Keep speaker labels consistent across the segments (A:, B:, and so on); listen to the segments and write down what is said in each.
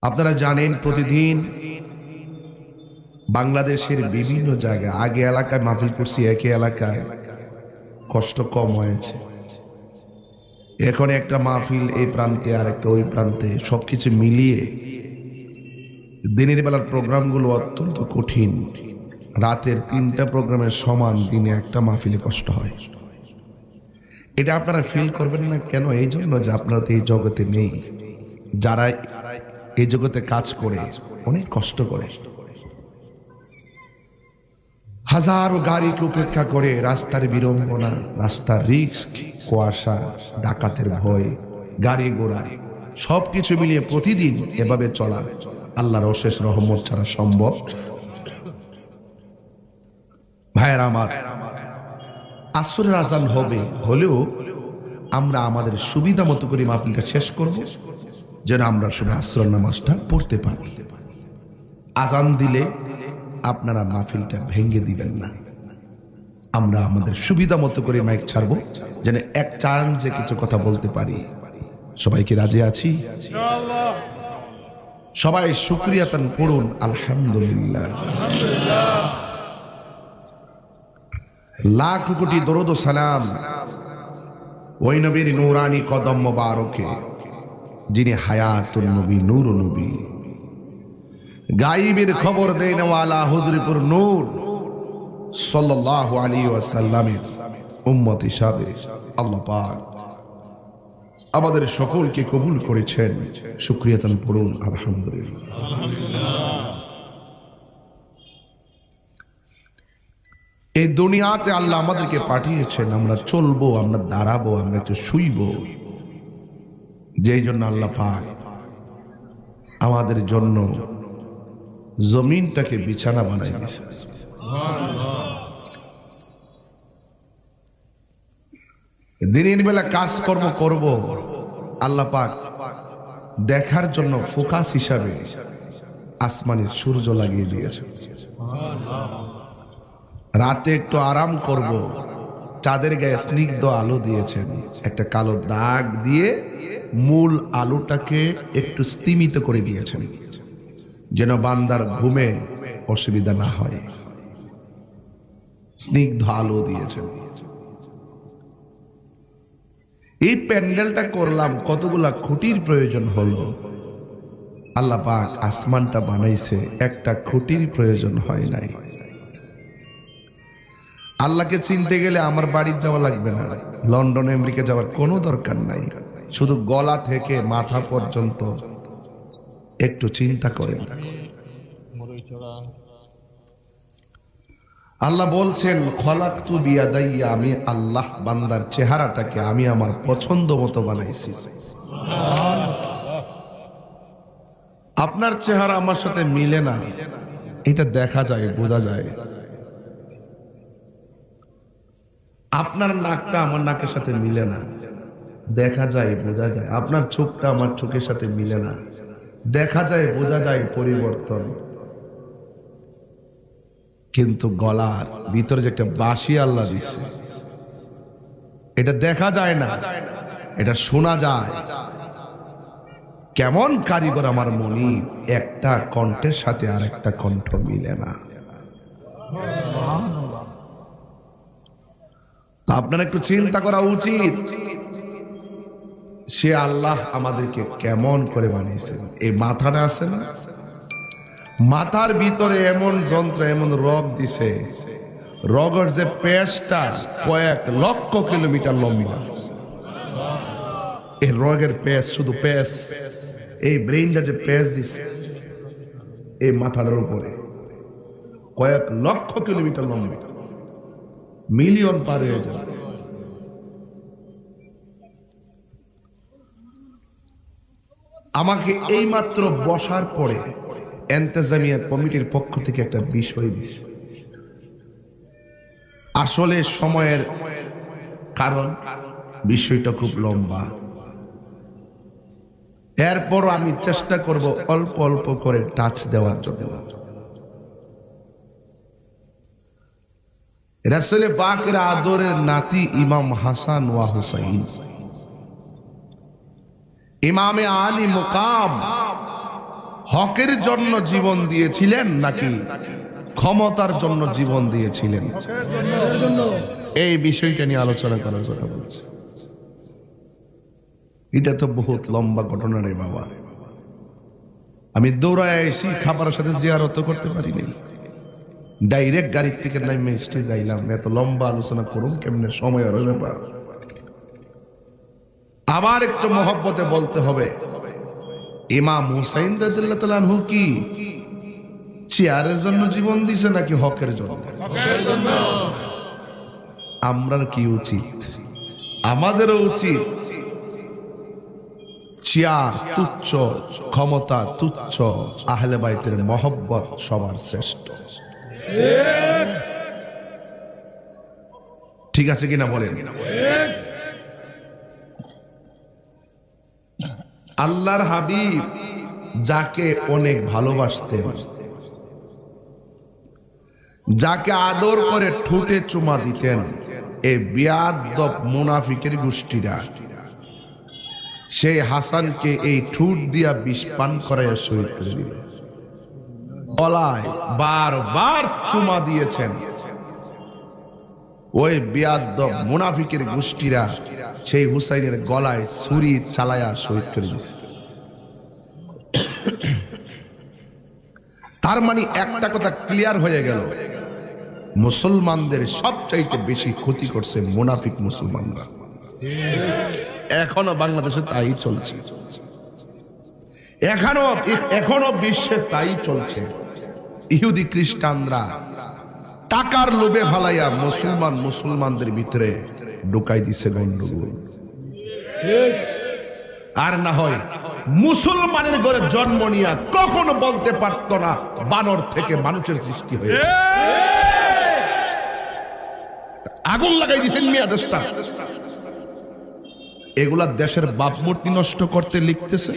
A: আপনারা জানেন প্রতিদিন বাংলাদেশের বিভিন্ন জায়গায়, আগে এলাকায় মাহফিল করছি, একই এলাকায় কষ্ট কম হয়েছে। এখন একটা মাহফিল এই প্রান্তে আর একটা ওই প্রান্তে, সবকিছু মিলিয়ে দিনের বেলার প্রোগ্রামগুলো অত্যন্ত কঠিন। রাতের 3টা প্রোগ্রামের সমান দিনে একটা মাহফিলে কষ্ট হয়। এটা আপনারা ফিল করবেন না কেন? এই জন্য যে আপনারা তো এই জগতে নেই। যারা এই জগতে কাজ করে অনেক কষ্ট করে, হাজারো গাড়িকে উপেক্ষা করে, রাস্তার বিড়ম্বনা, রাস্তার রিস্ক, কুয়াশা, ডাকাতের ভয়, গাড়ি ঘোড়া সবকিছু মিলিয়ে প্রতিদিন এভাবে চলা আল্লাহর অশেষ রহমত ছাড়া সম্ভব। ভাইয়েরা আমার, আসরের আজান হলেও আমরা আমাদের সুবিধা মতো করে মাহফিলটা শেষ করব, যেন আমরা শুধু আসরের নামাজটা পড়তে পারি। আজান দিলে আপনারা মাহফিলটা ভেঙে দিবেন না। আমরা আমাদের সুবিধা মতো করে মাইক ছাড়বো, যেন এক চান্সে কিছু কথা বলতে পারি। সবাই কি রাজি আছি? সবাই শুকরিয়াতান পড়ুন আলহামদুলিল্লাহ। লাখ কোটি দরুদ ও সালাম ওই নবীর নূরানি কদম মোবারকে, যিনি হায়াতুন নবী, নূর নবী, গায়েবের খবর দেন ওয়ালা হুজুরপুর নূর সাল্লাল্লাহু আলাইহি ওয়াসাল্লামের উম্মত হিসাবে আল্লাহ পাক আমাদের সকলকে কবুল করেছেন। শুকরিয়াতান পড়ুন আলহামদুলিল্লাহ। এই দুনিয়াতে আল্লাহ আমাদেরকে পাঠিয়েছেন, আমরা চলবো, আমরা দাঁড়াবো, আমরা একটু শুইব। যেই জন্য আল্লাহ পাক আমাদের জন্য জমিনটাকে বিছানা বানাই দিয়েছে। দিনের বেলা কাজকর্ম করব, আল্লাহ পাক দেখার জন্য ফোকাস হিসাবে আসমানের সূর্য লাগিয়ে দিয়েছে। রাতে একটু আরাম করব, চাঁদের গায়ে স্নিগ্ধ আলো দিয়েছেন, একটা কালো দাগ দিয়ে মূল আলোটাকে একটু স্তিমিত করে দিয়েছেন, যেন বান্দার ঘুমে অসুবিধা না হয়। স্নিগ্ধ আলো দিয়েছেন। এই প্যান্ডেলটা করলাম, কতগুলা খুঁটির প্রয়োজন হলো। আল্লাহ পাক আসমানটা বানাইছে, একটা খুঁটির প্রয়োজন হয় নাই। আল্লাহকে চিনতে গেলে আমার বাড়ি যাওয়া লাগবে না, লন্ডন আমেরিকা যাওয়ার কোনো দরকার নাই। শুধু গলা থেকে মাথা পর্যন্ত একটু চিন্তা করেন। আল্লাহ বলছেন খলাকতু বিয়াদাইয়া, আমি আল্লাহ বান্দার চেহারাটাকে আমি আমার পছন্দ মতো বানাইছি। আপনার চেহারা আমার সাথে মিলে না, এটা দেখা যায়, বোঝা যায়। আপনার নাকটা আমার নাকের সাথে মিলে না, দেখা যায়, বোঝা যায়। আপনার চোখটা আমার চোখের সাথে মিলে না, দেখা যায়, বোঝা যায় পরিবর্তন। কিন্তু গলার ভিতরে যে একটা বাঁশি আল্লাহ দিছে, এটা দেখা যায় না, এটা শোনা যায়। কেমন কারিগর আমার মনি, একটা কণ্ঠের সাথে আর একটা কণ্ঠ মিলে না। আপনার একটু চিন্তা করা উচিত, সে আল্লাহ আমাদেরকে কেমন করে বানিয়েছেন। এই মাথাটা আছে না, মাথার ভিতরে এমন যন্ত্র, এমন রগ দিছে, রগের যে পেশটা কয়েক লক্ষ কিলোমিটার লম্বা। এই রগের পেশ, শুধু পেশ, এই ব্রেইনটা যে পেশ দিছে এই মাথাটার উপরে, কয়েক লক্ষ কিলোমিটার লম্বা, মিলিয়ন পার হয়ে যাবে। আমাকে এই মাত্র বসার পরে এন্তেজামিয়া কমিটির পক্ষ থেকে একটা বিষয় দিছে। আসলে সময়ের কারণ বিষয়টা খুব লম্বা, এরপর আমি চেষ্টা করব অল্প অল্প করে টাচ দেওয়ার জন্য। রাসূল পাকের আদরের নাতি ইমাম হাসান ওয়া হুসাইন, ইমামে আলী মুকাম হকের জন্য জীবন দিয়েছিলেন নাকি ক্ষমতার জন্য জীবন দিয়েছিলেন? এই বিষয়টা নিয়ে আলোচনা করার কথা বলছে। এটা তো বহুত লম্বা ঘটনা রে বাবা। আমি দৌড়ায় এসি খাবারের সাথে জিয়ারত করতে পারিনি, ডাইরেক্ট গাড়ির থেকে নাইমে স্টেজ আইলাম। এত লম্বা আলোচনা করুন কেমনে, সময়ের ব্যাপার। আবার একটু মহব্বতে বলতে হবে, ইমাম হুসাইন রাদিয়াল্লাহু তাআলা আনহু কি চেয়ারের জন্য জীবন দিছে নাকি হকের জন্য? আমরার কি উচিত? আমাদেরও উচিত চেয়ার তুচ্ছ, ক্ষমতা তুচ্ছ, আহলে বাইতের মহব্বত সবার শ্রেষ্ঠ। ঠিক আছে কিনা বলেন? আল্লাহর হাবিব যাকে অনেক ভালোবাসতেন, যাকে আদর করে ঠোঁটে চুমা দিতেন, এই বিয়াদব মুনাফিকের গোষ্ঠীরা সেই হাসানকে এই ঠোঁট দিয়া বিষ পান করাইয়া শহীদ করে দিল। গলায় বারবার চুমা দিয়েছেন। ওই বিয়াদব মুনাফিকের গোষ্ঠীরা সেই হুসাইনের গলায় ছুরি চালায়া শহীদ করে দিয়েছে। তার মানে একটা কথা ক্লিয়ার হয়ে গেল, মুসলমানদের সবচাইতে বেশি ক্ষতি করছে মুনাফিক মুসলমানরা। এখনো বাংলাদেশে তাই চলছে, এখনো বিশ্বে তাই চলছে। ইহুদি খ্রিস্টানরা টাকার লোভে ফালাইয়া মুসলমানদের ভিতরে ঢুকাই দিছে গন্ডগোল। আর না হয় মুসলমানের ঘরে জন্ম নিয়া কখনো বলতে পারত না বানর থেকে মানুষের সৃষ্টি হয়েছে। আগুন লাগাই দিছেন মিয়া দেশটা। এগুলা দেশের ভাবমূর্তি নষ্ট করতে লিখতেছে,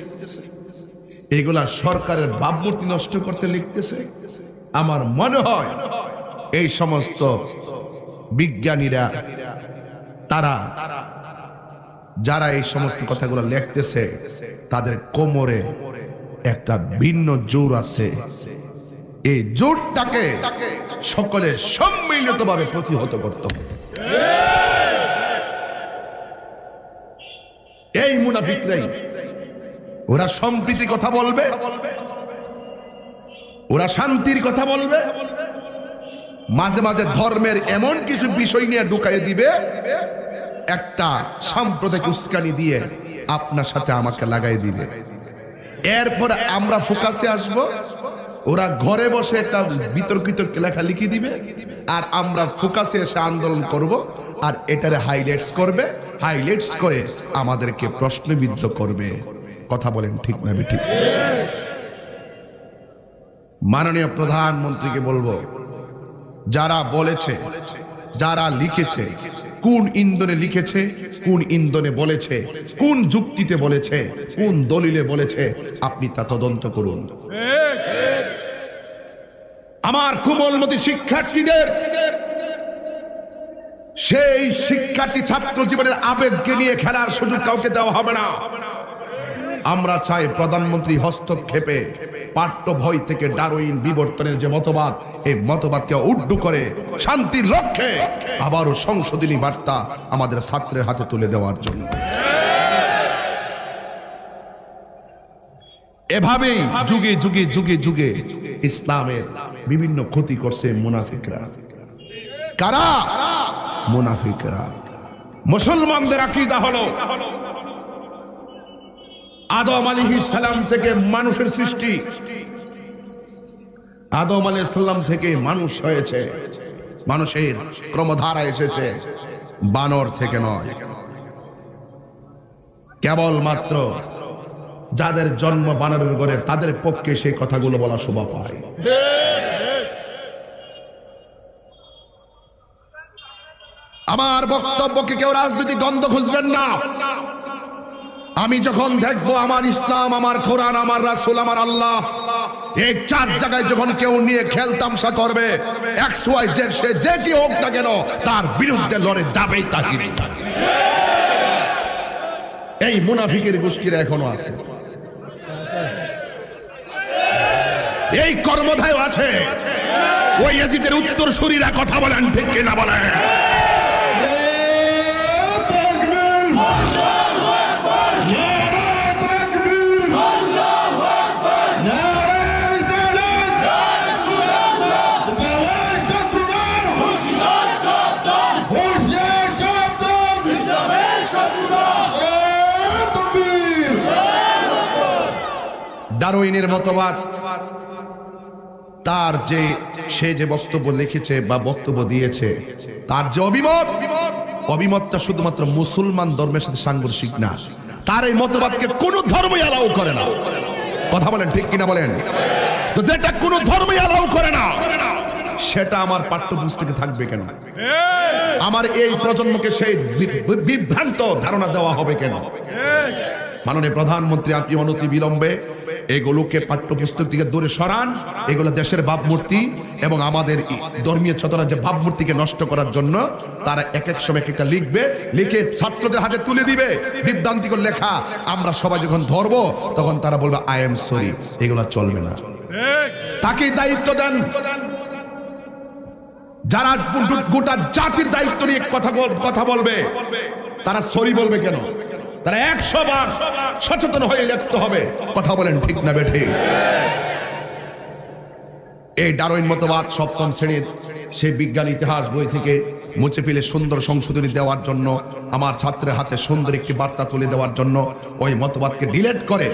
A: এগুলা সরকারের ভাবমূর্তি নষ্ট করতে লিখতেছে। আমার মনে হয় এই সমস্ত বিজ্ঞানীরা, তারা যারা এই সমস্ত কথাগুলো লিখতেছে, তাদের কোমরে একটা ভিন্ন জোর আছে। এই জোরটাকে সকলের সম্মিলিতভাবে প্রতিহত করতে হবে। এই মুনাফিকরাই, ওরা সম্প্রীতির কথা বলবে, ওরা শান্তির কথা বলবে, মাঝে মাঝে ধর্মের এমন কিছু বিষয় নিয়ে ঢুকাই দিবে, একটা সাম্প্রদায়িক উস্কানি দিয়ে আপনার সাথে আমাকে লাগাই দিবে। এরপরে আমরা ফোকাসে আসব, ওরা ঘরে বসে একটা বিতর্কিত লেখা লিখে দিবে, আর আমরা ফোকাসে এসে আন্দোলন করব, আর এটারে হাইলাইটস করবে, হাইলাইটস করে আমাদেরকে প্রশ্নবিদ্ধ করবে। কথা বলেন ঠিক না ঠিক? মাননীয় প্রধানমন্ত্রীকে বলবো, যারা বলেছে, যারা লিখেছে, কোন ইন্ধনে লিখেছে, কোন ইন্ধনে বলেছে, কোন যুক্তিতে বলেছে, কোন দলিলে বলেছে, আপনি তা তদন্ত করুন। আমার কোমলমতি শিক্ষার্থীদের, সেই শিক্ষার্থী ছাত্র জীবনের আবেগকে নিয়ে খেলার সুযোগ কাউকে দেওয়া হবে না। আমরা চাই প্রধানমন্ত্রী হস্তক্ষেপে পাঠ্য বই থেকে ডারউইন বিবর্তনের যে মতবাদ, এই মতবাদকে উড্ডু করে শান্তির লক্ষ্যে আবারও সংশোধনী বার্তা আমাদের ছাত্রের হাতে তুলে দেওয়ার জন্য। এভাবেই যুগে যুগে যুগে যুগে ইসলামের বিভিন্ন ক্ষতি করছে মুনাফিকরা। কারা? মুনাফিকরা। মুসলমানদের আকীদা হলো আদম আলাইহিস সালাম থেকে মানুষের সৃষ্টি, আদম আলাইহিস সালাম থেকে মানুষ হয়েছে, মানুষের ক্রমধারা এসেছে বানর থেকে নয়। কেবলমাত্র যাদের জন্ম বানরের ঘরে, তাদের পক্ষে সেই কথাগুলো বলা শোভা পায়। আমার বক্তব্যকে কেউ রাজনৈতিক গন্ধ খুঁজবেন না। আমি যখন দেখবো আমার ইসলাম, আমার কোরআন, আমার রাসূল, আমার আল্লাহ, এই চার জায়গায় যখন কেউ নিয়ে খেলতামশা করবে, XYZ সে যে কি হোক না কেন, তার বিরুদ্ধে লড়ে যাবেই তাহির। এই মুনাফিকের গোষ্ঠীরা এখনো আছে। এই কর্মধায় আছে। ওই ইয়াজিদের উত্তরসূরিরা কথা বলেন ঠিক কিনা বলেন? ডারউইনের মতবাদ, তার যে সে যে বক্তব্য লিখেছে বা বক্তব্য দিয়েছে, তার যে অভিমতটা শুধুমাত্র মুসলমান ধর্মের সাথে সাংঘর্ষিক না। তার এই মতবাদকে কোন ধর্মই অ্যালাউ করে না। কথা বলেন ঠিক কিনা বলেন? তো যেটা কোন ধর্মই অ্যালাউ করে না, সেটা আমার পাঠ্যপুস্তকে থাকবে কেন? আমার এই প্রজন্মকে সেই বিভ্রান্ত ধারণা দেওয়া হবে কেন? মাননীয় প্রধানমন্ত্রী, আপনি অনতি বিলম্বে এগুলোকে পাঠ্যপুস্তক থেকে দূরে সরান। এগুলো দেশের ভাবমূর্তি এবং আমাদের ধর্মীয় চেতনা যে ভাবমূর্তিকে নষ্ট করার জন্য তারা এক এক সময় একটা লিখবে, লিখে ছাত্রদের হাতে তুলে দিবে বিভ্রান্তিকর লেখা। আমরা সবাই যখন ধরবো তখন তারা বলবে আই এম সরি। এগুলো চলবে না। তাকে দায়িত্ব দেন। যারা গোটা জাতির দায়িত্ব নিয়ে কথা বলবে, তারা সরি বলবে কেন? তারা 100 বার সচেতন হয়ে লিখতে হবে। কথা বলেন ঠিক না বেঠিক? এই ডারউইন মতবাদ সপ্তম শ্রেণীর সেই বিজ্ঞান ইতিহাস বই থেকে মুছে ফেলে সুন্দর সংশোধনী দেওয়ার জন্য, আমার ছাত্রের হাতে সুন্দর একটি বার্তা তুলে দেওয়ার জন্য, ওই মতবাদকে ডিলিট করে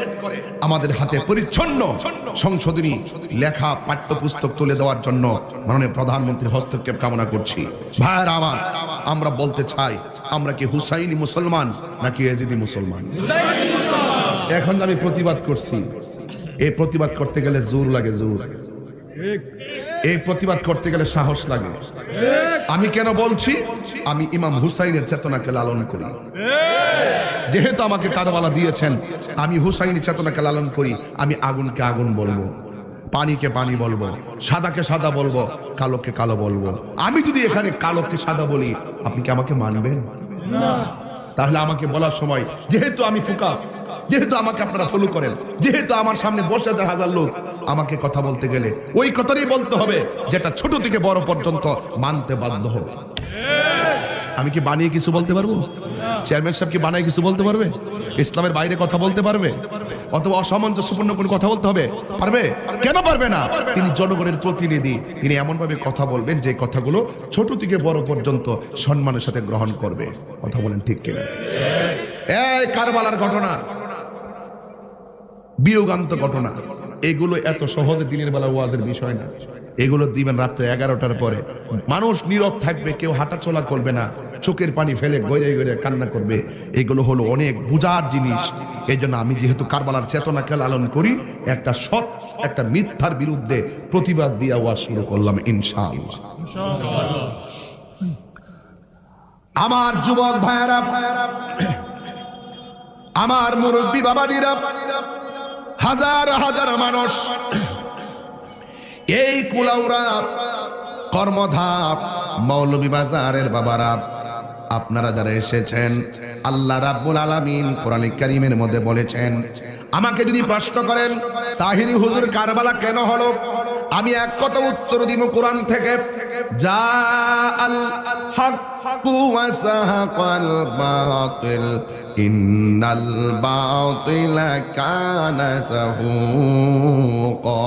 A: আমাদের হাতে পরিচ্ছন্ন সংশোধনী লেখা পাঠ্যপুস্তক তুলে দেওয়ার জন্য মাননীয় প্রধানমন্ত্রীর হস্তক্ষেপ কামনা করছি। ভাইয়েরা আমার, আমরা বলতে চাই, আমরা কি হুসাইনি মুসলমান নাকি ইয়াজিদি মুসলমান? এখন আমি প্রতিবাদ করছি, এই প্রতিবাদ করতে গেলে জোর লাগে, জোর। এই প্রতিবাদ করতে গেলে সাহস লাগে। আমি কেন বলছি? আমি ইমাম হুসাইনের চেতনাকে লালন করি। যেহেতু আমাকে কারবালা দিয়েছেন, আমি হুসাইনি চেতনাকে লালন করি। আমি আগুনকে আগুন বলবো, পানিকে পানি বলবো, সাদাকে সাদা বলবো, কালোকে কালো বলবো। আমি যদি এখানে কালোকে সাদা বলি, আপনি কি আমাকে মানবেন? তাহলে আমাকে বলার সময়, যেহেতু আমি ফোকাস, যেহেতু আমাকে আপনারা ফলো করেন, যেহেতু আমার সামনে 10,000 লোক, আমাকে কথা বলতে গেলে ওই কথাই বলতে হবে যেটা ছোট থেকে বড় পর্যন্ত মানতে বাধ্য হবে। আমি কি বানিয়ে কিছু বলতে পারবো? চেয়ারম্যান সাহেব কি বানিয়ে কিছু বলতে পারবে? ইসলামের বাইরে কথা বলতে পারবে? অথবা অসামঞ্জস্যপূর্ণ কোনো কথা বলতে হবে পারবে? কেন পারবে না? তিনি জনগণের প্রতিনিধি। তিনি এমন ভাবে কথা বলবেন যে কথাগুলো ছোট থেকে বড় পর্যন্ত সম্মানের সাথে গ্রহণ করবে। কথা বলেন ঠিক কিনা? এই কারবালার ঘটনা, বিয়োগান্ত ঘটনা, এগুলো এত সহজে দিনের বেলা ওয়াজের বিষয় না। এগুলো দিবেন রাত্রে 11টার পরে, মানুষ নীরব থাকবে, কেউ হাঁটাচলা করবে না, চোখের পানি ফেলে গড়ে গড়ে কান্না করবে। এগুলো হলো অনেক বুঝার জিনিস। এই জন্য আমি যেহেতু কারবালার চেতনাকে লালন করি, একটা সৎ একটা মিথ্যার বিরুদ্ধে প্রতিবাদ দিয়ে ওয়াজ শুরু করলাম ইনশাআল্লাহ। আমার যুবক ভাইয়েরা, আমার মুরব্বী বাবাজিরা, হাজার হাজার মানুষ এই কুলাউড়া, কর্মধাপ, মৌলভীবাজারের বাবারা, আপনারা যারা এসেছেন, আল্লাহ রাব্বুল আলামিন কোরআন কারীমের মধ্যে বলেছেন, আমাকে যদি প্রশ্ন করেন তাহিরি হুজুর কারবালা কেন হলো, আমি এক কথা উত্তর দিব কোরআন থেকে, যা আল হাক্কু ওয়া সাহাকাল বাতিল ইন্নাল বাতিলা কানা যাহুকা।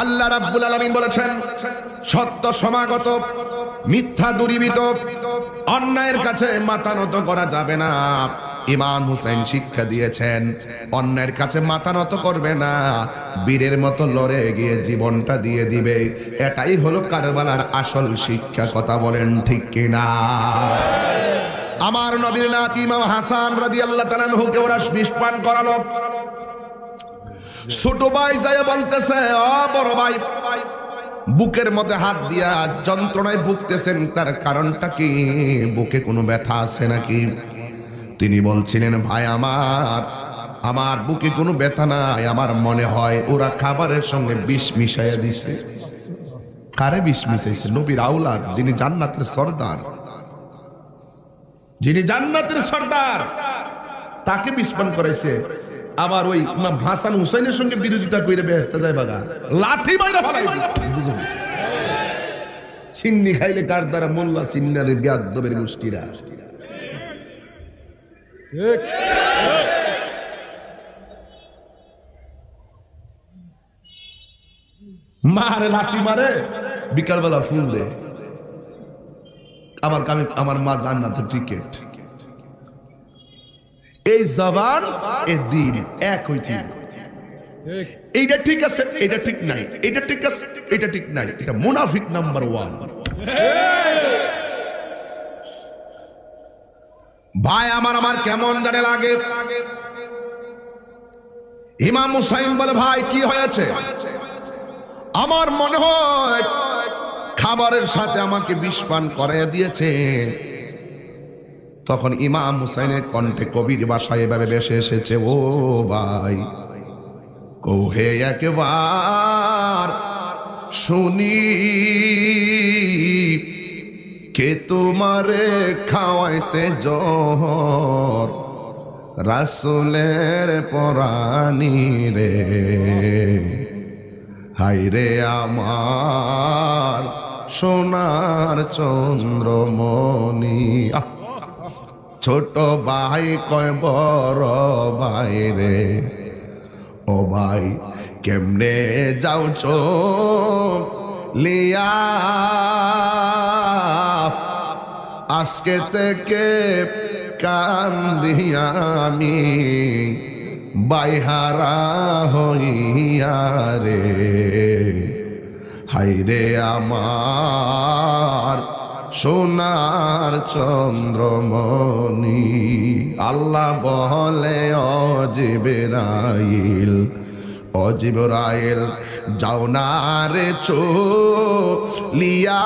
A: আল্লাহ রাব্বুল আলামিন বলেছেন, সত্য সমাগত, মিথ্যা দূরীভূত, অন্যায়ের কাছে মাথা নত করা যাবে না। ইমাম হুসাইন শিক্ষা দিয়েছেন, অন্যায়ের কাছে মাথা নত করবে না, বীরের মতো লড়ে গিয়ে জীবনটা দিয়ে দিবে। এটাই হলো কারবালার আসল শিক্ষা। কথা বলেন ঠিক কিনা? আমার নবীর নাতি ইমাম হাসান রাদিয়াল্লাহু তাআলা আনহুকে ওরা বিষ পান করালো। ছোট ভাই যায় বলতেছে, ও বড় ভাই, বুকের মধ্যে হাত দিয়া যন্ত্রণায় ভুগতেছেন, তার কারণটা কি? বুকে কোনো ব্যথা আছে নাকি? তিনি বলছিলেন, ভাই আমার বুকে কোনো ব্যথা নাই, আমার মনে হয় ওরা খাবারের সঙ্গে বিষ মিশাইয়া দিছে। কারে বিষ মিশাইছে? নবীর আওলাদ, যিনি জান্নাতের সর্দার, যিনি জান্নাতের সর্দার, তাকে বিষ পান করাইছে। আবার ওই ইমাম হাসান হুসাইনের সঙ্গে বিরোধিতা করে বেহেশতে যায় বাগা লাথি মাইরা ফালাই সিন্নি খাইলে কার দ্বারা মোল্লা সিন্নারে বিয়াদ্দবের গোষ্ঠীরা মারে লাথি মারে বিকালবেলা ফুল দে আবার আমার মা জান্নাতে টিকেট এই জবান এ দিন এক হইছে এইটা ঠিক আছে এটা ঠিক নাই এটা ঠিক আছে এটা ঠিক নাই এটা মুনাফিক নাম্বার 1 ভাই আমার কেমন জানে লাগে ইমাম হুসাইন বলে ভাই কি হয়েছে আমার মনে হয় খাবারের সাথে আমাকে বিষ পান করাইয়া দিয়েছে তখন ইমাম হুসাইনের কণ্ঠে কবির ভাষায় এভাবে ভেসে এসেছে ও ভাই কোহে একবার শুনি কে তোমারে খাওয়াইছে জহর রাসূলের পরানি রে হায়রে আমার সোনার চন্দ্রমণি ছোট ভাই কয় বড় ভাই রে ও ভাই কেমনে যাও চোখ লিয়া আজকে থেকে কান্দিয়া আমি বাইহারা হইয়া রে হায়রে আমার সোনার চন্দ্রমণি আল্লাহ বলে অজিবরাইল যাও না রে চলিয়া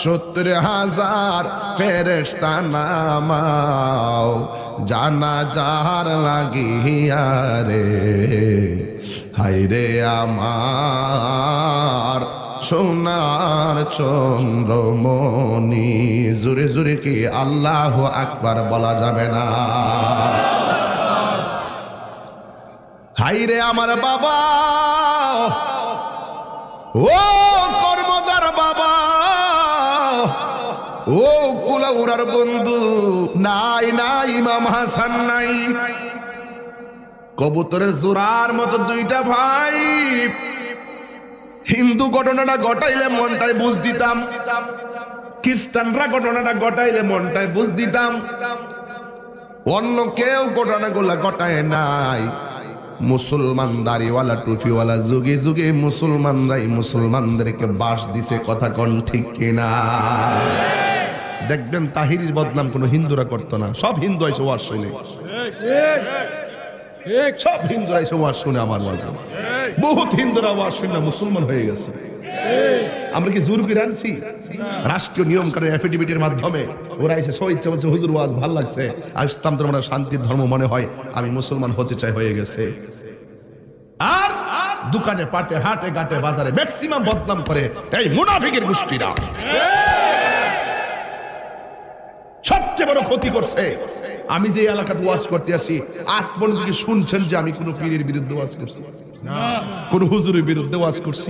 A: 70,000 ফেরেশতা নামাও জানাজার লাগিয়া রে হায়রে আমার সোনার চন্দ্রমণি জোরে জোরে কি আল্লাহু আকবার বলা যাবে না হায়রে আমার বাবা ও কর্মদার বাবা ও কুলাউড়ার বন্ধু নাই নাই ইমাম হাসান নাই কবুতরের জোড়ার মতো দুইটা ভাই হিন্দু ঘটনাটা ঘটাইলে মনটায় বুঝ দিতাম খ্রিস্টানরা ঘটনাটা ঘটাইলে মনটায় বুঝ দিতাম অন্য কেউ ঘটনাগুলা ঘটায় নাই মুসলমান দাড়িওয়ালা টুপিওয়ালা যুগে যুগে মুসলমানরাই মুসলমানদেরকে বাস দিছে কথা কোন ঠিক কিনা দেখবেন তাহিরির বদনাম কোনো হিন্দুরা করতো না সব হিন্দু এসে ওয়াজ শুনে সব হিন্দুরা এসে ওয়াজ শুনে আমার ওয়াজ বহুত হিন্দুরা ওয়াজ শুনে মুসলমান হয়ে গেছে আমরা কি জোর করে আনছি রাষ্ট্রীয় নিয়ম করে এফিডেভিটের মাধ্যমে ওরা এসে সই ইচ্ছা বলছে হুজুর ওয়াজ ভালো লাগছে আর ইসলাম ধর্ম শান্তির ধর্ম মনে হয় আমি মুসলমান হতে চাই হয়ে গেছে আর দোকানে পাটে হাটে ঘাটে বাজারে ম্যাক্সিমাম বদনাম করে এই মুনাফিকের গোষ্ঠীরা সবচেয়ে বড় ক্ষতি করছে আমি যে এলাকাতে ওয়াজ করতে আসি আজ পর্যন্ত কি শুনছেন যে আমি কোন পীরের বিরুদ্ধে ওয়াজ করছি না কোন হুজুরের বিরুদ্ধে ওয়াজ করছি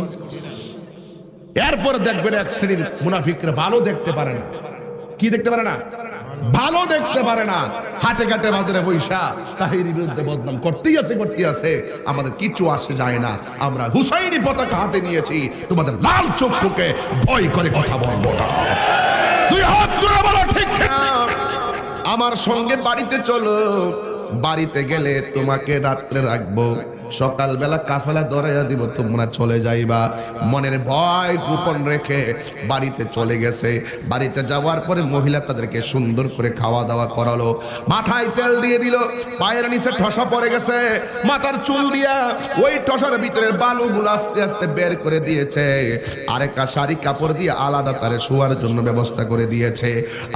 A: এরপর দেখবেন এক শ্রেণীর মুনাফিকরা ভালো দেখতে পারে না কি দেখতে পারে না ভালো দেখতে পারে না হাটে ঘাটে বাজারে বৈশা তাহিরির বিরুদ্ধে বদনাম করতেই আছে আমাদের কিছু আসে যায় না আমরা হুসাইনি পতাকা হাতে নিয়েছি তোমাদের লাল চক্ষুকে ভয় করে কথা বলবো না দুই হাত তুলে বলো ঠিক আমার সঙ্গে বাড়িতে চলো বাড়িতে গেলে তোমাকে রাত্রে রাখবো সকালবেলা কাফেলা দরাইয়া দিব তোমরা চলে যাইবা মনের ভয় গোপন রেখে বাড়িতে চলে গেছে বাড়িতে যাওয়ার পরে মহিলা তাদেরকে সুন্দর করে খাওয়া দাওয়া করালো মাথায় তেল দিয়ে দিল পায়ের নিচে ঠসা পড়ে গেছে মাথার চুল দিয়া ওই ঠসার ভিতরে বালুগুলো আস্তে আস্তে বের করে দিয়েছে আরেকটা শাড়ি কাপড় দিয়ে আলাদা তারে শোয়ার জন্য ব্যবস্থা করে দিয়েছে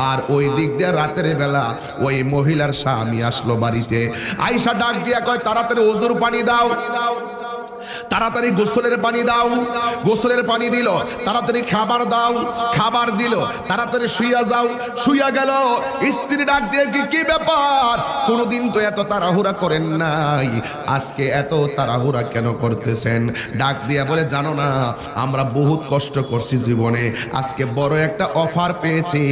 A: আর ওই দিক দিয়ে রাতের বেলা ওই মহিলার স্বামী আসলো বাড়িতে আয়েশা ডাক দিয়া কয় তাড়াতাড়ি ওযুর পানি দাও তাড়াতাড়ি গোসলের পানি দাও, গোসলের পানি দিল। তাড়াতাড়ি খাবার দাও, খাবার দিল। তাড়াতাড়ি শুইয়া যাও, শুইয়া গেল। স্ত্রী ডাক দিয়ে কি ব্যাপার, কোনোদিন তো এত তাড়াহুড়া করেন নাই, আজকে এত তাড়াহুড়া কেন করতেছেন? ডাক দিয়া বলে, জানো না আমরা বহুত কষ্ট করছি জীবনে, আজকে বড় একটা অফার পেয়েছি।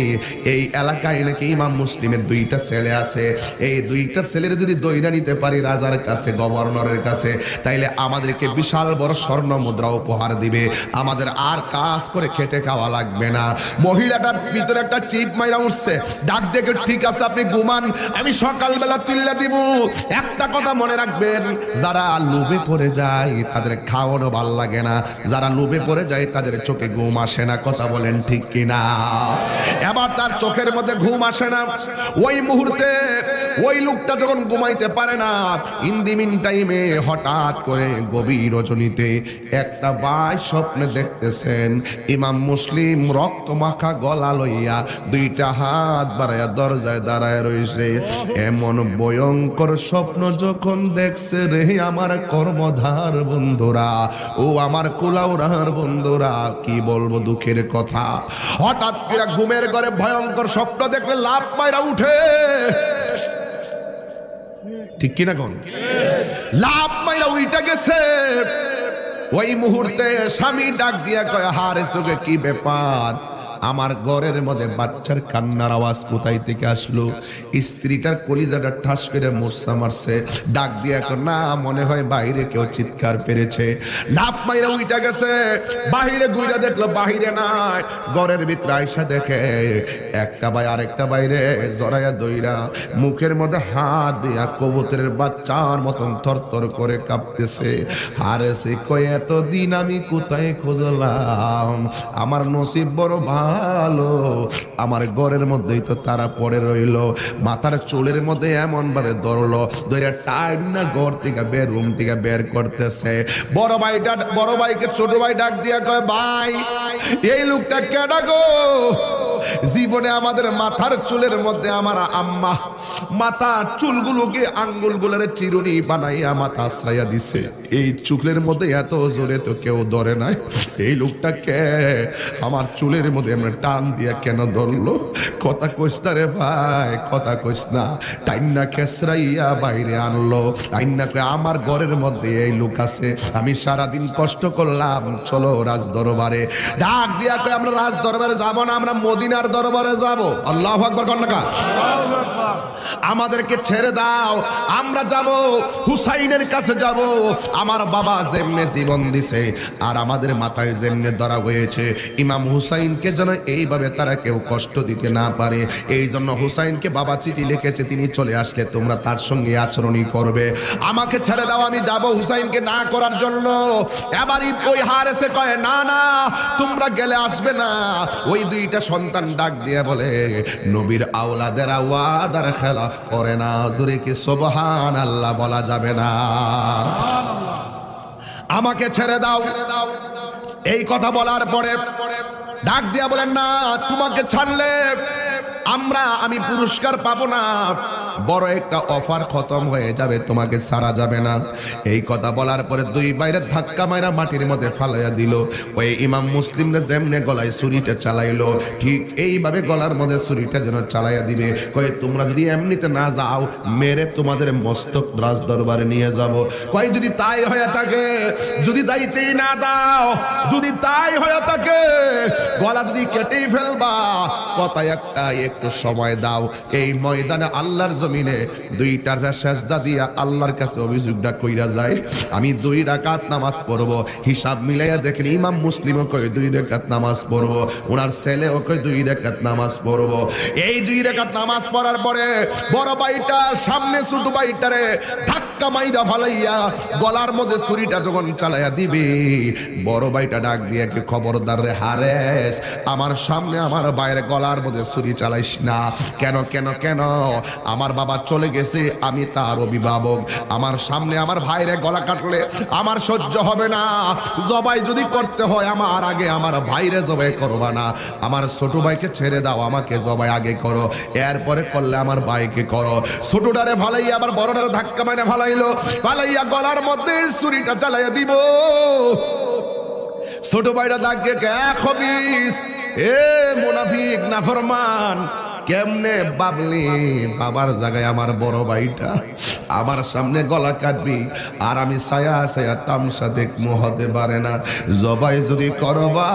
A: এই এলাকায় নাকি ইমাম মুসলিমের 2টা ছেলে আছে, এই 2টা ছেলের যদি দইরা নিতে পারি রাজার কাছে, গভর্নরের কাছে, তাইলে আমাদেরকে বিশাল বড় স্বর্ণ মুদ্রা উপহার দিবে, আমাদের আর কাজ করে খেটে খাওয়া লাগবে না। মহিলাটার ভিতরে একটা চিপ মাইরা উঠছে, ডাক দেখে, ঠিক আছে আপনি ঘুমান, আমি সকালবেলা তুল্লা দিব। একটা কথা মনে রাখবেন, যারা লোভে পড়ে যায় তাদের খাওয়ানো ভাল লাগে না, যারা লোভে পড়ে যায় তাদের চোখে ঘুম আসে না। কথা বলেন ঠিক কিনা? এবার তার চোখের মধ্যে ঘুম আসে না। ওই মুহূর্তে ওই লোকটা যখন ঘুমাইতে পারে না, ইন দি মিন টাইমে হঠাৎ করে গভীর রজনীতে একটা ভাই স্বপ্নে দেখতেছেন ইমাম মুসলিম রক্ত মাখা গলা লইয়া 2টা হাত বাড়াইয়া দরজায় দাঁড়ায় রয়েছে। এমন ভয়ঙ্কর স্বপ্ন যখন দেখছে রে আমার কর্মধার বন্ধুরা, ও আমার কুলাউড়ার বন্ধুরা, কি বলবো দুঃখের কথা। হঠাৎ করে ঘুমের ঘরে ভয়ঙ্কর স্বপ্ন দেখলে লাভ পায়রা উঠে, ঠিক কিনা কোন? লাভ মাইরা উইটা গেছে। ওই মুহূর্তে স্বামী ডাক দিয়া কয়, হারে চোখে কি ব্যাপার, আমার ঘরের মধ্যে বাচ্চার কান্নার আওয়াজ কোথায় থেকে আসলো? স্ত্রীটার কলিজাটা ঠাস করে মোর্চা মারছে। ডাক দিয়া কয়, না মনে হয় বাইরে কেউ চিৎকার পেরেছে। লাভ মাইরা উইটা গেছে, বাহিরে গুইরা দেখলো বাহিরে নাই, ঘরের ভিতরে আইসা দেখে একটা ভাই আরেকটা বাইরে জড়াইয়া দইরা মুখের মধ্যে হাত দিয়া কবুতরের বাচ্চার মতন থরথর করে কাঁপতেছে। হারে সে কয়, এতদিন আমি কোথায় খুঁজলাম, আমার নসিব বড় ভালো, আমার ঘরের মধ্যেই তো তারা পড়ে রইল। মাথার চুলের মধ্যে এমন ভাবে ধরলো, ধরে টাইম না ঘর থেকে বের, রুম থেকে বের করতেছে। বড় ভাইকে ছোট ভাই ডাক দিয়া কয়, ভাই এই লোকটা কেডা গো? জীবনে আমাদের মাথার চুলের মধ্যে আমার আম্মা মাথা চুলগুলোকে আঙ্গুলগুলোর চিরুনি বানাইয়া মাথা আশ্রাইয়া দিছে, এই চুলের মধ্যে এত জোরে তো কেউ ধরে নাই। এই লোকটা কে? আমার চুলের মধ্যে আমরা টান দিয়া কেন ধরলো? কথা কইস না রে ভাই, কথা কইস না। টাইনা খেসরাইয়া বাইরে আনলো, টাইনা কয়, আমার ঘরের মধ্যে এই লোক আছে, আমি সারাদিন কষ্ট করলাম, চলো রাজ দরবারে। ডাক দিয়া কয়, আমরা রাজ দরবারে যাব না, আমরা মদিনার দরবারে যাব। আল্লাহু আকবার কন্যা, আমাদেরকে ছেড়ে দাও, আমরা যাব হুসাইনের কাছে যাব। আমার বাবা যেমনে জীবন দিছে আর আমাদের মাথায় যেমনে ধরা হয়েছে, ইমাম হুসাইনকে যেন এইভাবে তারা কেউ কষ্ট দিতে না পারে, এই জন্য হুসাইনকে বাবা চিঠি লিখেছে, তিনি চলে আসলে তোমরা তার সঙ্গে আচরণই করবে। আমাকে ছেড়ে দাও, আমি যাব হুসাইনকে না করার জন্য। এবারই ওই হারেসে কয়, না না তোমরা গেলে আসবে না। ওই 2টা সন্তান ডাক দিয়ে বলে, নবীর আওলাদেরা ওয়াদার খেলাফ করে না, জোরে কি সুবহানাল্লাহ বলা যাবে না? আমাকে ছেড়ে দাও। এই কথা বলার পরে ডাক দিয়া বলেন, না তোমাকে ছাড়লে আমি পুরস্কার পাবো না, বড় একটা অফার খতম হয়ে যাবে, তোমাকে ছাড়া যাবে না। এই কথা বলার পরে 2 বাইরে ধাক্কা মাইরা মাটির মধ্যে ফালাইয়া দিল। ওই ইমাম মুসলিমরে যেমনে গলায় ছুরিটা চালাইলো, ঠিক এইভাবে গলার মধ্যে ছুরিটা যেন চালাইয়া দিবে। কয়, তোমরা যদি এমনিতে না যাও, মেরে তোমাদের মস্তক রাজ দরবারে নিয়ে যাব। কয়, যদি তাই হয়ে থাকে, যদি যাইতেই না দাও, যদি তাই হয়ে থাকে, গলা যদি কেটেই ফেলবা, কথা একটু সময় দাও। এই ময়দানে আল্লাহর জমিনে 2টা সেজদা দিয়া আল্লাহর কাছে অভিযোগটা কইরা যায়, আমি 2 রাকাত নামাজ পড়বো। হিসাব মিলাইয়া দেখেন ইমাম মুসলিমও কয় 2 রাকাত নামাজ পড়বো, ওনার ছেলেও কয় 2 রাকাত নামাজ পড়বো। এই 2 রাকাত নামাজ পড়ার পরে বড় ভাইটা সামনে ছোট ভাইটারে ধাক্কা মাইরা ফালাইয়া গলার মধ্যে ছুরিটা যখন চালাইয়া দিবে, বড় ভাইটা ডাক দিয়ে, কি খবরদার রে হারেস, আমার সামনে আমার বাইরে গলার মধ্যে ছুরি চালাইস না। কেন কেন কেন? আমার বাবা চলে গেছে, আমি তার অভিভাবক, আমার সামনে আমার ভাইরে গলা কাটলে আমার সহ্য হবে না। জবাই যদি করতে হয় আমার আগে আমার ভাইরে জবাই করবা না, আমার ছোট ভাইকে ছেড়ে দাও, আমাকে জবাই আগে করো, এরপরে করলে আমার ভাইকে করো। ছোটটারে ফালাইয়া আবার বড়টারে ধাক্কা মাইরা ফালাই পালাইয়া গলার মধ্যে ছুরিটা চালাইয়া দিব। ছোট ভাইরা ডাকে কে খবিস, এ মুনাফিক নাফরমান, কেমনে বাবলি বাবার জায়গায় আমার বড় ভাইটা আমার সামনে গলা কাটবি, আর আমি ছায়া ছায়া তামসা দেখমু, হতে পারে না। জবাই যদি করবা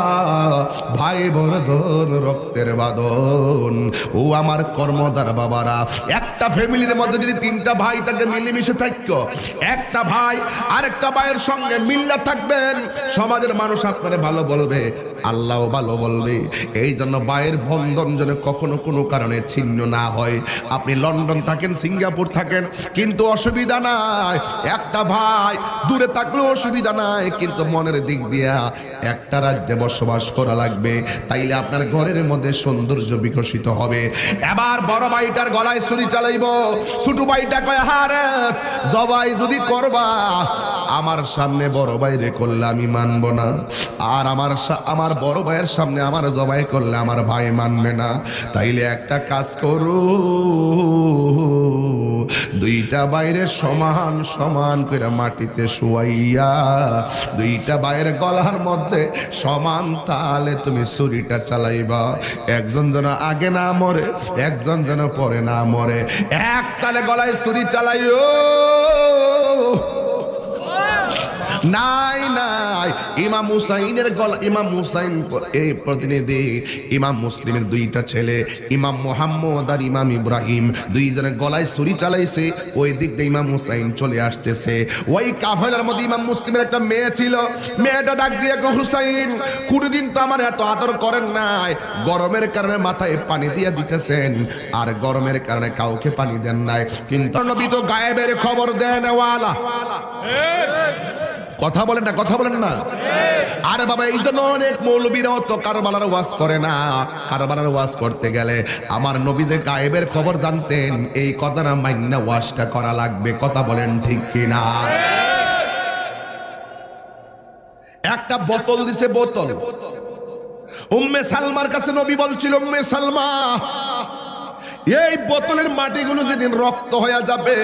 A: ভাই বর্ধন রক্তের বাঁধন, ও আমার কর্মদার বাবারা, একটা ফ্যামিলির মধ্যে যদি তিনটা ভাই তাকে মিলেমিশে থাকতো, একটা ভাই আরেকটা ভাইয়ের সঙ্গে মিল্লা থাকবেন, সমাজের মানুষ আপনারে ভালো বলবে, আল্লাহও ভালো বলবে। এই জন্য ভাইয়ের বন্ধন যেন কখনো কোনো কারণে ছিন্ন না হয়। আপনি লন্ডন থাকেন, সিঙ্গাপুর থাকেন, কিন্তু অসুবিধা নাই, একটা ভাই দূরে থাকলেও অসুবিধা নাই, কিন্তু মনের দিক দিয়া একটা রাজ্যে বসবাস করা লাগবে, তাইলে আপনার ঘরের মধ্যে সৌন্দর্য বিকশিত হবে। এবার বড় ভাইটার গলায় ছুরি চালাইব, ছোট ভাইটা কয় হারে জবাই যদি করবা আমার সামনে বড় ভাইরে করলে আমি মানব না, আর আমার বড় ভাইয়ের সামনে আমার জবাই করলে আমার ভাই মানবে না। তাইলে একটা কাজ করো, দুইটা বাইরে সমান সমান করে মাটিতে শুয়াইয়া দুইটা বাইরের গলার মধ্যে সমান তালে তুমি ছুরিটা চালাইবা। একজন যেন আগে না মরে, একজন যেন পরে না মরে, এক তালে গলায় ছুরি চালাইও। নাই নাই, ইমাম হুসাইনের গলা, ইমাম হুসাইন এই প্রতিনিধি ইমাম মুসলিমের দুইটা ছেলে, ইমাম মুহাম্মদ আর ইমাম ইব্রাহিম, দুইজনে গলায় ছুরি চালাইছে। ওই দিক দিয়ে ইমাম হুসাইন চলে আসতেছে। ওই কাফেলার মধ্যে ইমাম মুসলিমের একটা মেয়ে ছিল, মেয়েটা ডাক দিয়ে হুসাইন, কোনদিন তো আমার এত আদর করেন নাই, গরমের কারণে মাথায় পানি দিয়ে দিতেছেন, আর গরমের কারণে কাউকে পানি দেন নাই, কিন্তু নবী তো গায়েবের খবর দেন ওয়ালা। কথা বলেন না, কথা বলেন না। আরে বাবা, এই জন্য অনেক মৌলবীরাও তো কারবালার ওয়াজ করে না। কারবালার ওয়াজ করতে গেলে আমার নবী যে গায়েবের খবর জানতেন, এই কথাটা মাইন্না ওয়াজটা করা লাগবে। কথা বলেন ঠিক কিনা? একটা বোতল দিছে, বোতল উম্মে সালমার কাছে নবী বলছিল, উম্মে সালমা, এই বোতলের মাটিগুলো যেদিন রক্ত হয়ে যাবে,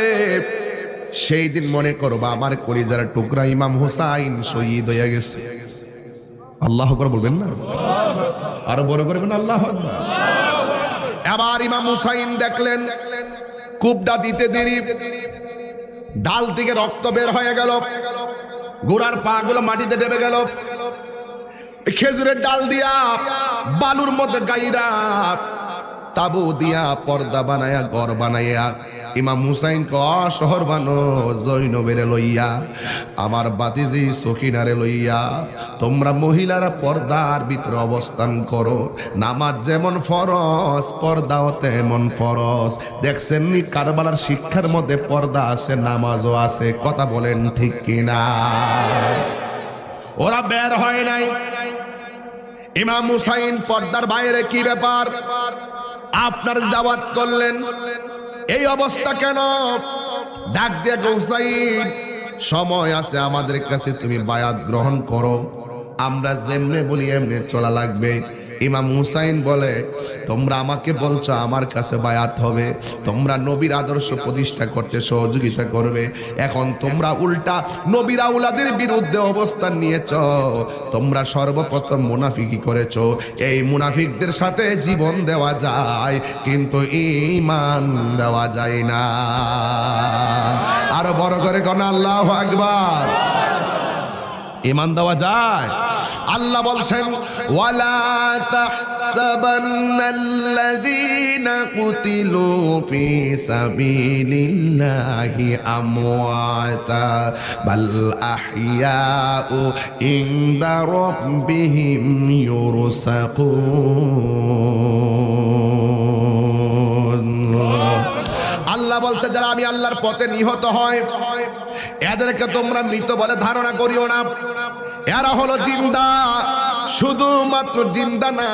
A: সেই দিন মনে করবা আমার কলিজার টুকরা ইমাম হুসাইন শহীদ হয়ে গেছে। আল্লাহু আকবার বলবেন না? আরো বড় করবেন আল্লাহু আকবার। এবার ইমাম হুসাইন দেখলেন কুবডা দিতে দেরি, ডাল থেকে রক্ত বের হয়ে গেল, গোড়ার পা গুলো মাটিতে ডেবে গেল, খেজুরের ডাল দিয়া বালুর মধ্যে গাইরা তাবু দিয়া পর্দা বানায়া ঘর বানাইয়া ইমাম হুসাইন শহর বানো জৈনবের লইয়া, আমার বাতিজি সখিনারে লইয়া, তোমরা মহিলারা পর্দার ভিতরে অবস্থান করো, নামাজ যেমন ফরজ পর্দাও তেমন ফরজ। দেখছেন নি কারবালার শিক্ষার মধ্যে পর্দা আছে, নামাজও আছে। কথা বলেন ঠিক কিনা? ওরা বের হয় নাই। ইমাম হুসাইন পর্দার বাইরে, কি ব্যাপার, আপনার দাওয়াত করলেন, এই অবস্থা কেন? ডাক দিয়ে হুসাইন, সময় আছে আমাদের কাছে, তুমি বায়াত গ্রহণ করো, আমরা যেমনে বলি এমনে চলা লাগবে। ইমাম হুসাইন বলে, তোমরা আমাকে বলছো আমার কাছে বায়াত হবে, তোমরা নবীর আদর্শ প্রতিষ্ঠা করতে সহযোগিতা করবে, এখন তোমরা উল্টা নবীর আউলাদের বিরুদ্ধে অবস্থান নিয়েছ। তোমরা সর্বপ্রথম মুনাফিকি করেছো। এই মুনাফিকদের সাথে জীবন দেওয়া যায়, কিন্তু ঈমান দেওয়া যায় না। আরো বড় করে কোন আল্লাহু আকবার। ঈমান দেওয়া যায়। আল্লাহ বলছেন, ওয়ালা তাহসাবান্নাল্লাযীনা কুতিলু ফি সাবিলিল্লাহি আমওয়াতা বাল আহইয়াউ ইনদা রাব্বিহিম ইউরসাকুন। আল্লাহ বলছে, যারা আমি আল্লাহর পথে নিহত হয় এদেরকে তোমরা মৃত বলে ধারণা করিও না, এরা হলো জিন্দা, শুধুমাত্র জিন্দা না,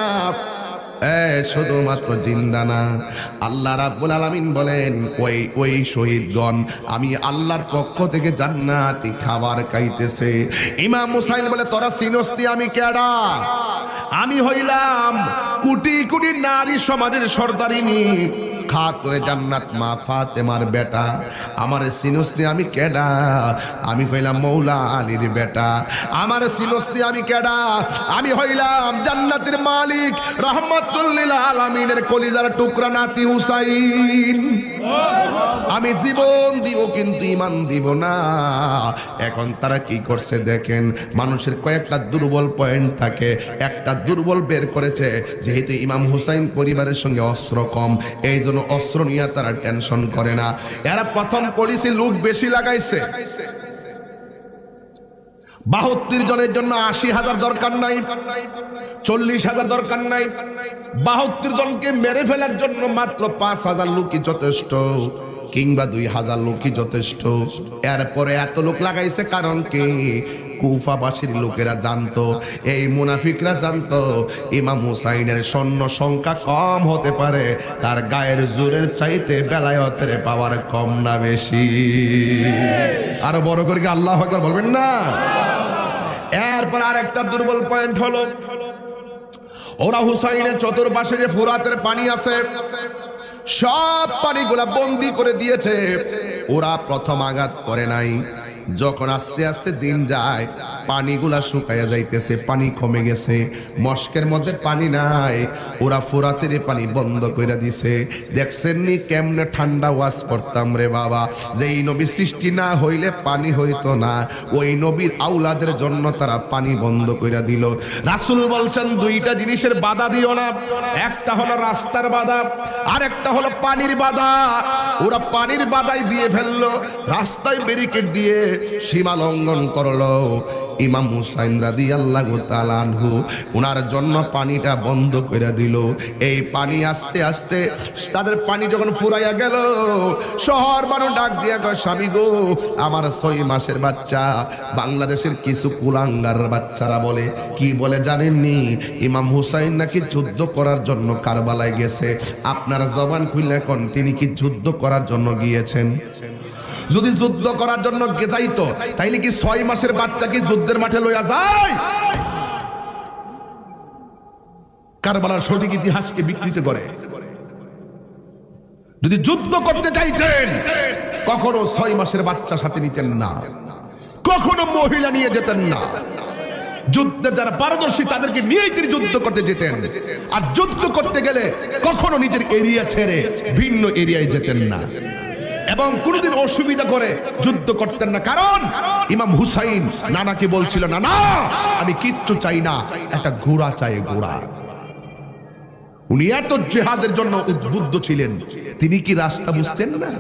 A: শুধুমাত্র জিন্দা না। আল্লাহ রাব্বুল আলামিন বলেন, ওই শহীদগণ আমি আল্লাহর পক্ষ থেকে জান্নাতি খাবার খাইতেছে। ইমাম হুসাইন বলে, তোরা চিনস্তি আমি কেডা? আমি হইলাম কোটি কোটি নারী সমাজের সর্দারিনী খাতুনে জান্নাত মা ফাতেমার বেটা। আমারে সিনসনি আমি কেডা? আমি কইলাম মৌলা আলীর বেটা। আমারে সিনসনি আমি কেডা? আমি হইলাম জান্নাতের মালিক রাহমাতুল লিল আলামিনের কলিজার টুকরা নাতি হুসাইন। আমি জীবন দিব কিন্তু ঈমান দিব না। এখন তারা কি করছে দেখেন, মানুষের কয়েকটা দুর্বল পয়েন্ট থাকে, একটা দুর্বল বের করেছে। যেহেতু ইমাম হুসাইন পরিবারের সঙ্গে অস্ত্র কম, এই জন্য অস্ত্র নিয়ে তারা টেনশন করে না। এরা প্রথম পলিসি লোক বেশি লাগাইছে। 72 জনের জন্য 80,000 দরকার নাই, 40,000 দরকার নাই। 72 জনকে মেরে ফেলার জন্য মাত্র 5,000 লোকই যথেষ্ট, কিংবা 2,000 লোকই যথেষ্ট। এরপরে এত লোক লাগাইছে কারণ কি? কুফাবাসীর লোকেরা জানতো, এই মুনাফিকরা জানতো ইমাম হুসাইনের সৈন্য সংখ্যা কম হতে পারে, তার গায়ের জোরের চাইতে বেলায়েতের পাওয়ার কম না বেশি। আরো বড় করে কি আল্লাহু আকবার বলবেন না? এরপর আরেকটা দুর্বল পয়েন্ট হলো, ওরা হুসাইনের চতুর্পাশে যে ফোরাতের পানি আছে সব পানিগুলা বন্দি করে দিয়েছে। ওরা প্রথম আঘাত করে নাই। যখন আস্তে আস্তে দিন যায়, পানিগুলা শুকাইয়া যাইতেছে, পানি কমে গেছে, মস্কের মধ্যে পানি নাই, ওরা ফোরাতের পানি বন্ধ করে দিছে। দেখছেন নি কেমনে ঠান্ডা ওয়াজ করতাম রে বাবা, যে এই নবী সৃষ্টি না হইলে পানি হইতো না, ওই নবীর আউলাদের জন্য তারা পানি বন্ধ করে দিল। রাসূল বলছেন দুইটা জিনিসের বাধা দিও না, একটা হলো রাস্তার বাধা, আর একটা হলো পানির বাধা। ওরা পানির বাধাই দিয়ে ফেললো, রাস্তায় ব্যারিকেড দিয়ে সীমা লঙ্ঘন করলো। ইমাম হুসাইন রাদিয়াল্লাহু তাআলা আনহু ওনার জন্য পানিটা বন্ধ করে দিল। এই পানি আস্তে আস্তে তাদের পানি যখন ফুরাইয়া গেল, শহর মানুষ ডাক দিয়া কয়, স্বামী গো, আমার 6 মাসের বাচ্চা। বাংলাদেশের কিছু কুলাঙ্গার বাচ্চারা বলে, কি বলে জানেননি? ইমাম হুসাইন নাকি যুদ্ধ করার জন্য কারবালায় গেছে। আপনার জবান খুলে কোন, তিনি কি যুদ্ধ করার জন্য গিয়েছেন? যদি যুদ্ধ করার জন্য যাইতো তাইলে কি 6 মাসের বাচ্চা কি যুদ্ধের মাঠে লইয়া যায়? কারবালার সঠিক ইতিহাসকে বিকৃত করে। যদি যুদ্ধ করতে চাইতেন কখনো 6 মাসের বাচ্চা সাথে নিতেন না, কখনো মহিলা নিয়ে যেতেন না। যুদ্ধে যারা পারদর্শী তাদেরকে নিয়েই তিনি যুদ্ধ করতে যেতেন। আর যুদ্ধ করতে গেলে কখনো নিজের এরিয়া ছেড়ে ভিন্ন এরিয়ায় যেতেন না, এবং কোনদিন অসুবিধা করে যুদ্ধ করতেন না। কারণ ইমাম হুসাইন নানাকে বলছিল, না না, আমি কিচ্ছু চাই না, একটা ঘোড়া চাই, ঘোড়া। উনি এত জিহাদের জন্য উদ্বুদ্ধ ছিলেন। তিনি কি রাস্তা বুঝতেন না?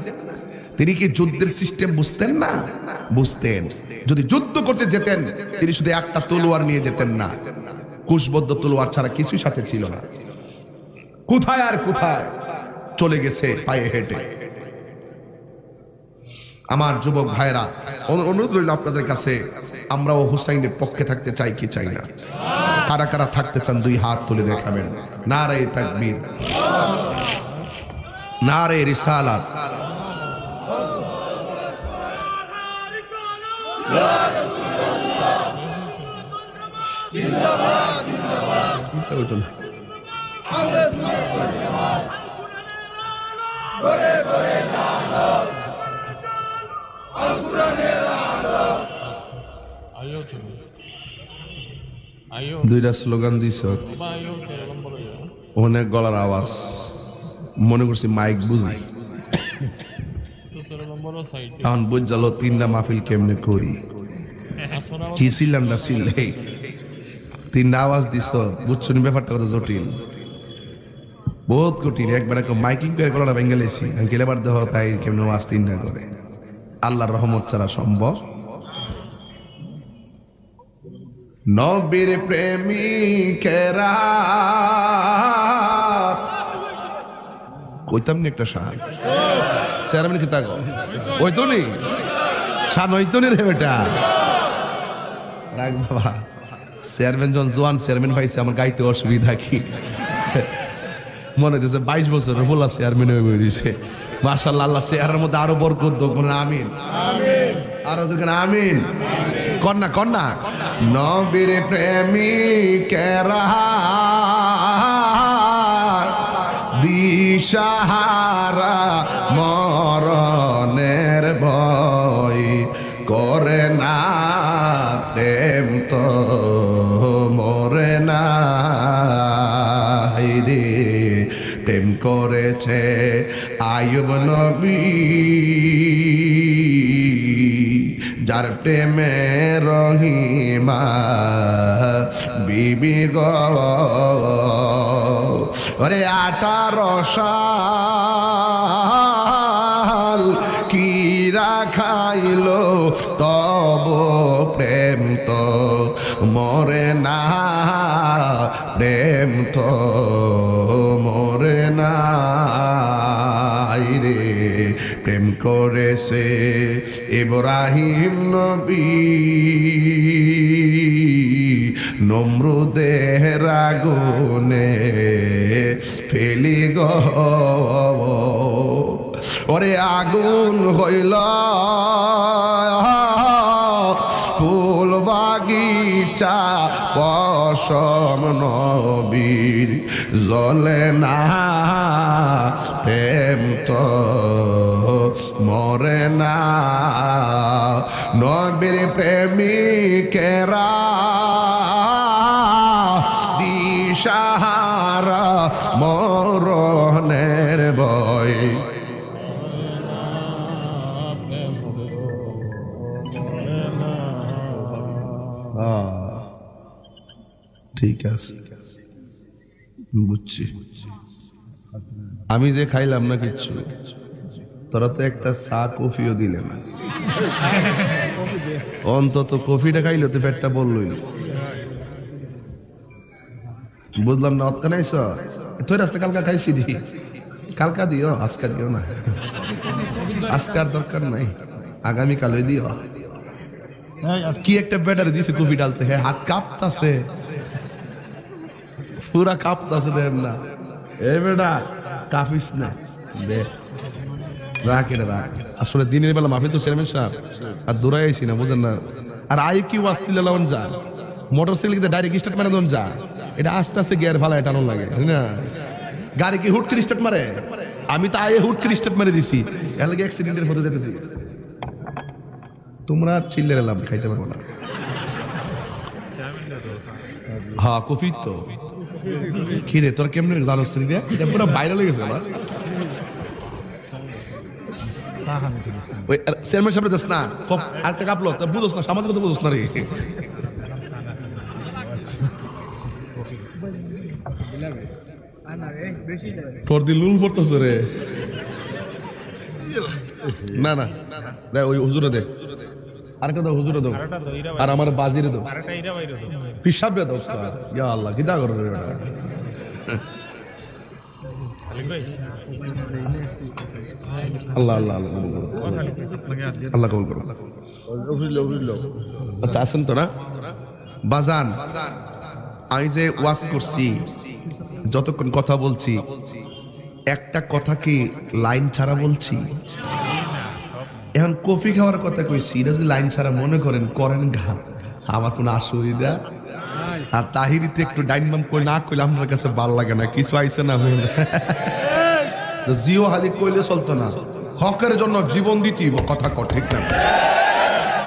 A: তিনি কি যুদ্ধের সিস্টেম বুঝতেন না? বুঝতেন। যদি যুদ্ধ করতে যেতেন তিনি শুধু একটা তলোয়ার নিয়ে যেতেন না, কুশবদ্ধ তলোয়ার ছাড়া কিছুই সাথে ছিল না। কোথায় আর কোথায় চলে গেছে পায়ে হেঁটে। আমার যুবক ভাইরা, অনুরোধ রইল আপনাদের কাছে, আমরাও হুসাইনের পক্ষে থাকতে চাই কি চাই না? কারা কারা থাকতে চান 2 হাত তুলে দেখাবেন। নারে তাকবীর, নারে রিসালাত। জিন্দাবাদ, দুইটা স্লোগান দিছ, অনেক গলার আওয়াজ, মনে করছি মাইক বুঝি। এখন বুঝালো 3টা মাহফিল কেমনে করি, কি ছিলাম না ছিল, 3টা আওয়াজ দিছ, বুঝছো ব্যাপারটা কত জটিল, বহুত কঠিন। একবার মাইকিং করে গলাটা ভেঙে লেছি, কেলেবার দেহ তাই কেমন আওয়াজ 3টা করে। আল্লাহর রহমত ছাড়া সম্ভব। নবীর প্রেমিকেরা, কইতাম নি একটা শান চেয়ারম্যান কি তাক ওই তো নি শান ওই তো নি রে বেটা, রাখ বাবা। চেয়ারম্যান জন জোয়ান চেয়ারম্যান পাইছে, আমার গাইতে অসুবিধা কি? মনে হচ্ছে 22 বছর বলা চেয়ারম্যান হয়ে বেরিয়েছে। মাশাআল্লাহ, আল্লাহ চেয়ারের মধ্যে আরো বরকত দাও। আমিন, আরো আমিন। কন্যা কন্যা নবীর প্রেমিকেরা দিশাহারা মরণের ভয় করে না প্রেম তো মরে না রে প্রেম করেছে আয়ুব নবী যার প্রেমে রহিমা বিবি গো ওরে 18 সাল কি রাখাইল তব প্রেম তো মরে না প্রেম তো মরে না রে প্রেম করেছে ইব্রাহিম নবী নমরুদের আগুনে ফেলি গো ওরে আগুন হইল ফুল বাগিচা পশম নবীর জ্বলে না প্রেম তো মরে না নবীর প্রেমিকেরা দিশাহারা মরণের ভয় ঠিক আছে বুঝছি আমি যে খাইলাম না কিচ্ছু তোরা তো একটা চা কফিও দিলে না অন্তত কফিটা খাইলে তো পেটটা বললই না বুঝলাম না অতকা নাই তোর রাস্তা কালকা খাইছি দি কালকা দিও আজকা দিও না আজকার দরকার নাই আগামীকালে দিও কি একটা ব্যাটারি দিছে কফি ডালতে হ্যাঁ হাত কাঁপতাছে পুরা কাঁপতাছে দেন না এ বেটা কাঁপিস না দে রাখ এটা রাখ আসলে দিনের বেলা মাফি তো চেয়ারম্যান সাহেব আর দৌড়াই আইসি না বুঝেন না আর আই কি ওয়াস্তিল লাউন যা মোটর সাইকেল কিন্তু ডাইরেক্ট স্টার্ট মারে দন যা এটা আস্তে আস্তে গিয়ার ফালায় টানো লাগে না গাড়ি কি হুট করে স্টার্ট মারে আমি তো আয়ে হুট করে স্টার্ট মারে দিছি এর লাগে অ্যাক্সিডেন্টের হতে যেতেছি তোমরা চিল্লে লাভ খাইতে পারবো না হ্যাঁ কফি তো কি রে তোর কেমন জানো স্ত্রী রে এটা পুরো ভাইরাল হয়ে গেছে আমার ওই চেয়ারম্যান সাহেব দেশ না আরেকটা কাপলো তা বুঝোস না সামাজিক কথা বুঝোস না রে তোর দিন লুল পড়তেছ রে না না দে ওই হুজুরে দে আরেকটা দাও হুজুরে দাও আর আমার বাজিরে দাও পিসাব রে দাও ইয়া আল্লাহ কি দা করো রে আল্লাহ আল্লাহ আল্লাহ কবুল করো আচ্ছা আছেন তো না বাজান আমি যে ওয়াজ করছি যতক্ষণ কথা বলছি একটা কথা কি লাইন ছাড়া বলছি এখন কফি খাওয়ার কথা কইছি এটা যদি লাইন ছাড়া মনে করেন করেন ঘা আমার কোনো অসুবিধা আর তাহিরিতে একটু ডাইনবাম কই না কইলে আপনার কাছে ভাল লাগে না কিছু আইসে না হয়ে জিও হালি কইলে চলতো না হকের জন্য জীবন দিতেই কথা ঠিক না